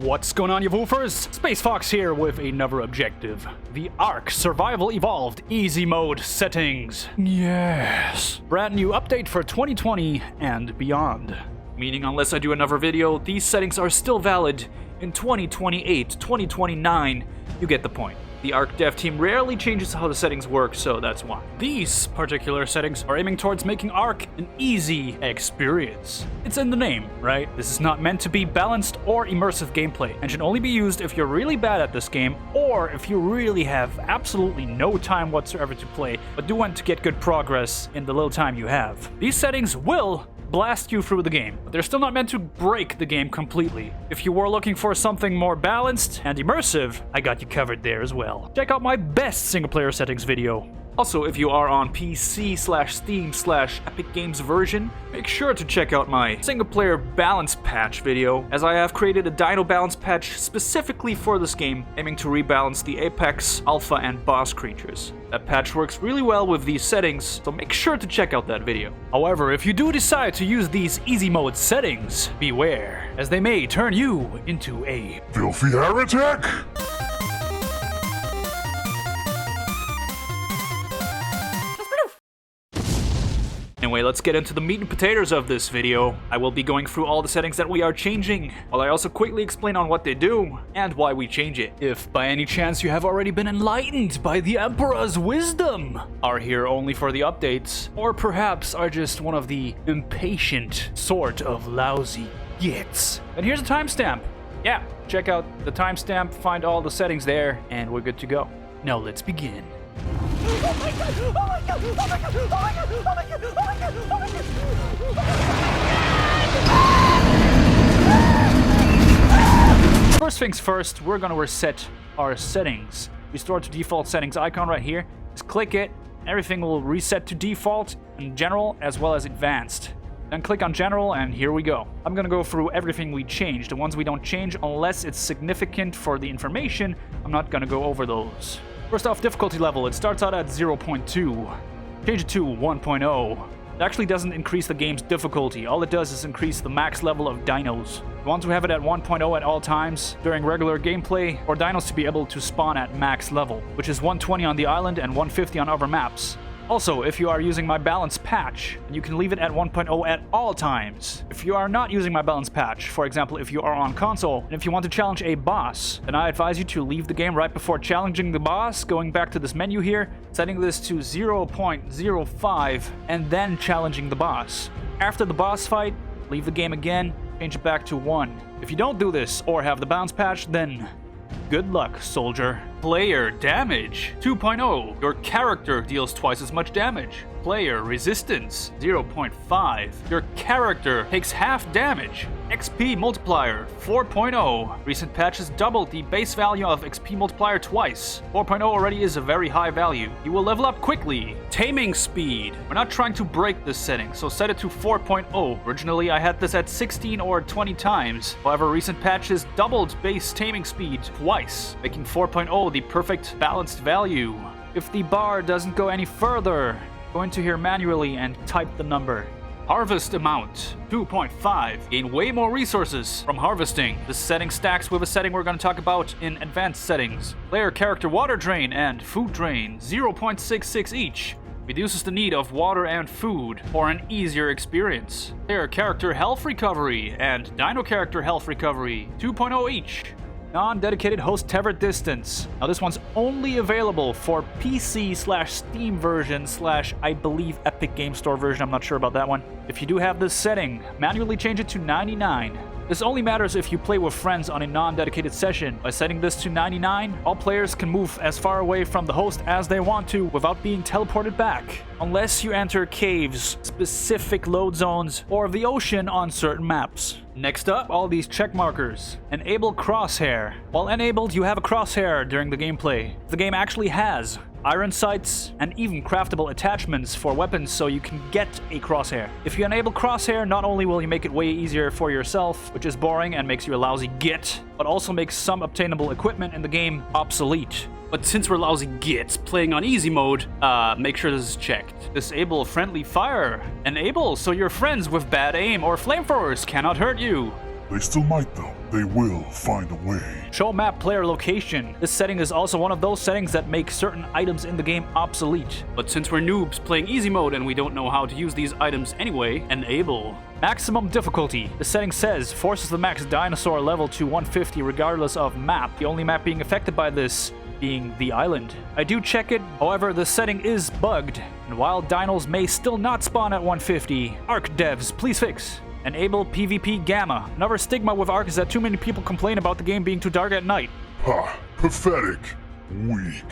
What's going on, you woofers? Space Fox here with another objective. The ARK Survival Evolved Easy Mode settings. Yes. Brand new update for 2020 and beyond. Meaning unless I do another video, these settings are still valid in 2028, 2029. You get the point. The ARK dev team rarely changes how the settings work, so that's why. These particular settings are aiming towards making ARK an easy experience. It's in the name, right? This is not meant to be balanced or immersive gameplay, and should only be used if you're really bad at this game, or if you really have absolutely no time whatsoever to play, but do want to get good progress in the little time you have. These settings will blast you through the game, but they're still not meant to break the game completely. If you were looking for something more balanced and immersive, I got you covered there as well. Check out my best single-player settings video. Also, if you are on PC/Steam/Epic Games version, make sure to check out my single-player balance patch video, as I have created a dino balance patch specifically for this game, aiming to rebalance the Apex, Alpha, and Boss creatures. That patch works really well with these settings, so make sure to check out that video. However, if you do decide to use these easy mode settings, beware, as they may turn you into a filthy heretic! Anyway, let's get into the meat and potatoes of this video. I will be going through all the settings that we are changing, while I also quickly explain on what they do and why we change it. If by any chance you have already been enlightened by the Emperor's wisdom, are here only for the updates, or perhaps are just one of the impatient sort of lousy gits, then here's a timestamp. Yeah, check out the timestamp, find all the settings there, and we're good to go. Now let's begin. Oh my god! Oh my god! Oh my god! Oh my god! Oh my god! Oh my god! Oh my god! First things first, we're gonna reset our settings. Restore to default settings icon right here. Just click it, everything will reset to default in general as well as advanced. Then click on general, and here we go. I'm gonna go through everything we changed. The ones we don't change, unless it's significant for the information, I'm not gonna go over those. First off, difficulty level, it starts out at 0.2. Change it to 1.0. It actually doesn't increase the game's difficulty. All it does is increase the max level of dinos. You want to have it at 1.0 at all times during regular gameplay, or dinos to be able to spawn at max level, which is 120 on the island and 150 on other maps. Also, if you are using my balance patch, you can leave it at 1.0 at all times. If you are not using my balance patch, for example, if you are on console, and if you want to challenge a boss, then I advise you to leave the game right before challenging the boss, going back to this menu here, setting this to 0.05, and then challenging the boss. After the boss fight, leave the game again, change it back to 1. If you don't do this, or have the balance patch, then good luck, soldier. Player damage 2.0. Your character deals twice as much damage. Player resistance 0.5. Your character takes half damage. XP multiplier 4.0. Recent patches doubled the base value of XP multiplier twice. 4.0 already is a very high value. You will level up quickly. Taming speed. We're not trying to break this setting, so set it to 4.0. Originally, I had this at 16 or 20 times. However, recent patches doubled base taming speed twice, making 4.0 the perfect balanced value. If the bar doesn't go any further, go into here manually and type the number. Harvest amount 2.5. Gain way more resources from harvesting. This setting stacks with a setting we're going to talk about in advanced settings. Player character water drain and food drain 0.66 each. Reduces the need of water and food for an easier experience. Player character health recovery and dino character health recovery 2.0 each. Non-dedicated host tether distance. Now this one's only available for PC/Steam version / I believe Epic Game Store version. I'm not sure about that one. If you do have this setting, manually change it to 99. This only matters if you play with friends on a non-dedicated session. By setting this to 99, all players can move as far away from the host as they want to without being teleported back, unless you enter caves, specific load zones, or the ocean on certain maps. Next up, all these check markers. Enable crosshair. While enabled, you have a crosshair during the gameplay. The game actually has iron sights and even craftable attachments for weapons, so you can get a crosshair. If you enable crosshair, not only will you make it way easier for yourself, which is boring and makes you a lousy git, but also makes some obtainable equipment in the game obsolete. But since we're lousy gits playing on easy mode, make sure this is checked. Disable friendly fire. Enable so your friends with bad aim or flamethrowers cannot hurt you. They still might though. They will find a way. Show map player location. This setting is also one of those settings that make certain items in the game obsolete. But since we're noobs playing easy mode and we don't know how to use these items anyway, enable. Maximum difficulty. The setting says forces the max dinosaur level to 150 regardless of map. The only map being affected by this being the island. I do check it, however the setting is bugged, and wild dinos may still not spawn at 150. ARK devs, please fix. Enable PvP Gamma. Another stigma with ARK is that too many people complain about the game being too dark at night. Ha! Pathetic. Weak.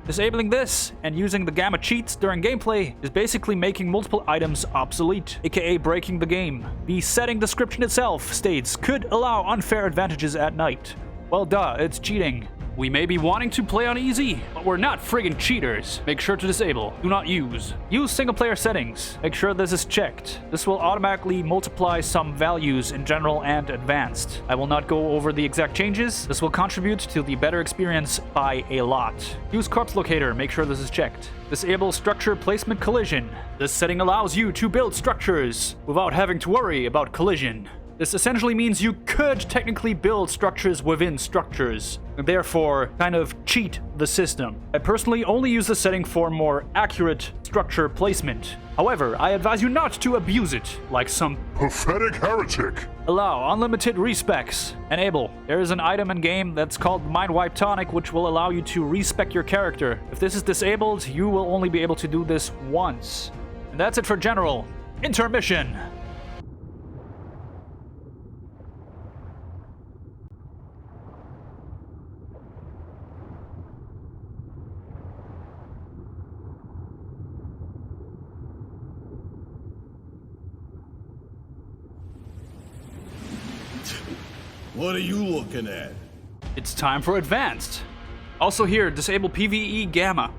Disabling this and using the Gamma cheats during gameplay is basically making multiple items obsolete, aka breaking the game. The setting description itself states could allow unfair advantages at night. Well duh, it's cheating. We may be wanting to play on easy, but we're not friggin' cheaters. Make sure to disable. Do not use. Use single player settings. Make sure this is checked. This will automatically multiply some values in general and advanced. I will not go over the exact changes. This will contribute to the better experience by a lot. Use corpse locator. Make sure this is checked. Disable structure placement collision. This setting allows you to build structures without having to worry about collision. This essentially means you could technically build structures within structures, and therefore kind of cheat the system. I personally only use this setting for more accurate structure placement. However, I advise you not to abuse it, like some pathetic heretic. Allow unlimited respecs. Enable. There is an item in game that's called Mind Wipe Tonic, which will allow you to respec your character. If this is disabled, you will only be able to do this once. And that's it for general. Intermission. What are you looking at? It's time for advanced. Also here, disable PvE Gamma.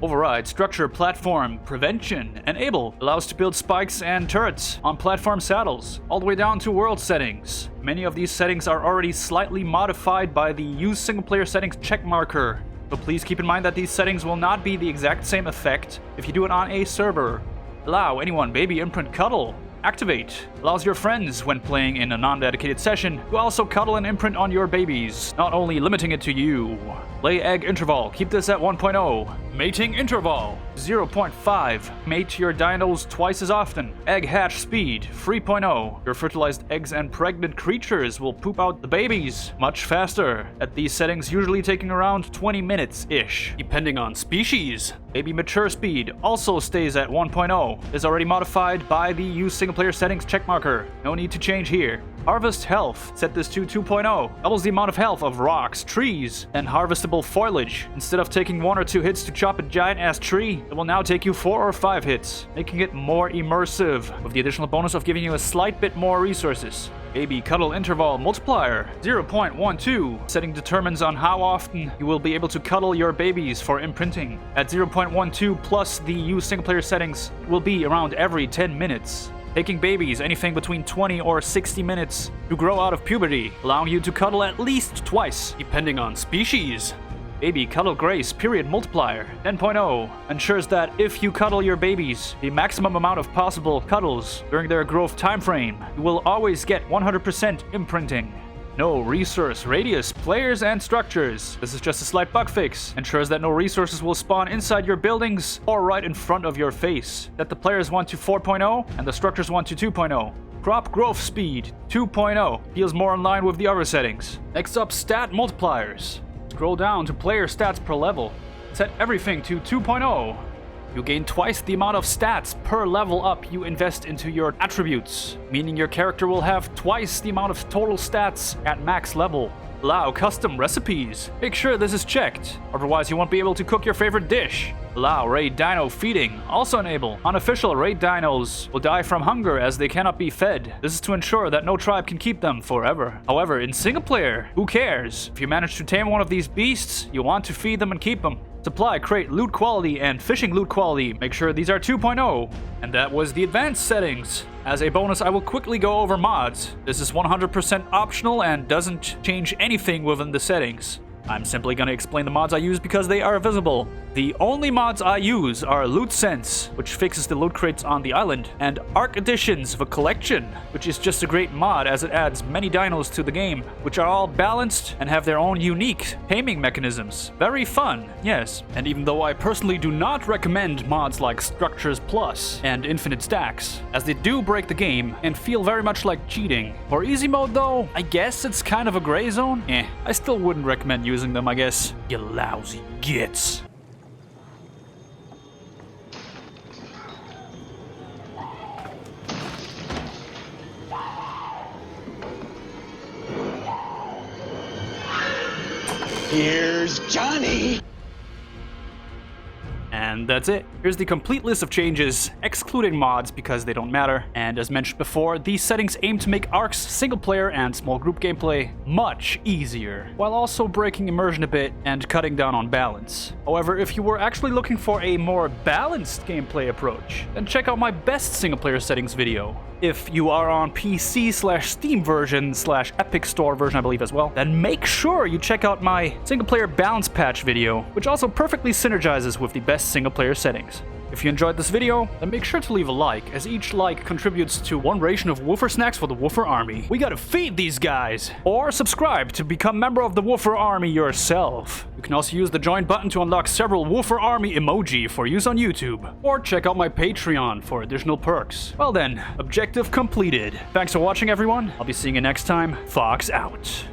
Override structure platform prevention. Enable allows to build spikes and turrets on platform saddles, all the way down to world settings. Many of these settings are already slightly modified by the use single player settings check marker. So please keep in mind that these settings will not be the exact same effect if you do it on a server. Allow anyone baby imprint cuddle. Activate allows your friends, when playing in a non-dedicated session, to also cuddle and imprint on your babies, not only limiting it to you. Lay egg interval, keep this at 1.0. Mating interval, 0.5. Mate your dinos twice as often. Egg hatch speed, 3.0. Your fertilized eggs and pregnant creatures will poop out the babies much faster, at these settings usually taking around 20 minutes-ish, depending on species. Baby mature speed also stays at 1.0. Is already modified by the use single player settings check marker. No need to change here. Harvest health, set this to 2.0. Doubles the amount of health of rocks, trees, and harvestable foliage. Instead of taking 1 or 2 hits to chop a giant-ass tree, it will now take you 4 or 5 hits, making it more immersive, with the additional bonus of giving you a slight bit more resources. Baby cuddle interval multiplier, 0.12. Setting determines on how often you will be able to cuddle your babies for imprinting. At 0.12 plus the use single player settings will be around every 10 minutes. Taking babies anything between 20 or 60 minutes to grow out of puberty, allowing you to cuddle at least twice, depending on species. Baby cuddle grace period multiplier 10.0 ensures that if you cuddle your babies the maximum amount of possible cuddles during their growth time frame, you will always get 100% imprinting. No resource radius, players and structures. This is just a slight bug fix. Ensures that no resources will spawn inside your buildings or right in front of your face. Set the players 1 to 4.0 and the structures 1 to 2.0. Crop growth speed 2.0 feels more in line with the other settings. Next up, stat multipliers. Scroll down to player stats per level. Set everything to 2.0. You gain twice the amount of stats per level up you invest into your attributes, meaning your character will have twice the amount of total stats at max level. Allow custom recipes. Make sure this is checked, otherwise you won't be able to cook your favorite dish. Allow raid dino feeding. Also enable. Unofficial raid dinos will die from hunger as they cannot be fed. This is to ensure that no tribe can keep them forever. However, in single player, who cares? If you manage to tame one of these beasts, you want to feed them and keep them. Supply crate loot quality and fishing loot quality. Make sure these are 2.0. And that was the advanced settings. As a bonus, I will quickly go over mods. This is 100% optional and doesn't change anything within the settings. I'm simply gonna explain the mods I use because they are visible. The only mods I use are Loot Sense, which fixes the loot crates on the island, and ARK Additions, the collection, which is just a great mod as it adds many dinos to the game, which are all balanced and have their own unique taming mechanisms. Very fun, yes. And even though I personally do not recommend mods like Structures Plus and Infinite Stacks, as they do break the game and feel very much like cheating. For easy mode though, I guess it's kind of a gray zone. I still wouldn't recommend using them, I guess. You lousy gits. Here's Johnny! And that's it. Here's the complete list of changes, excluding mods because they don't matter. And as mentioned before, these settings aim to make ARK's single player and small group gameplay much easier, while also breaking immersion a bit and cutting down on balance. However, if you were actually looking for a more balanced gameplay approach, then check out my best single player settings video. If you are on PC/Steam version/Epic Store version, I believe as well, then make sure you check out my single player balance patch video, which also perfectly synergizes with the best single player settings. If you enjoyed this video, then make sure to leave a like, as each like contributes to 1 ration of WooferSnacks for the WooferArmy. We gotta feed these guys! Or subscribe to become member of the WooferArmy yourself. You can also use the join button to unlock several WooferArmy emoji for use on YouTube. Or check out my Patreon for additional perks. Well then, objective completed. Thanks for watching everyone, I'll be seeing you next time. Fox out.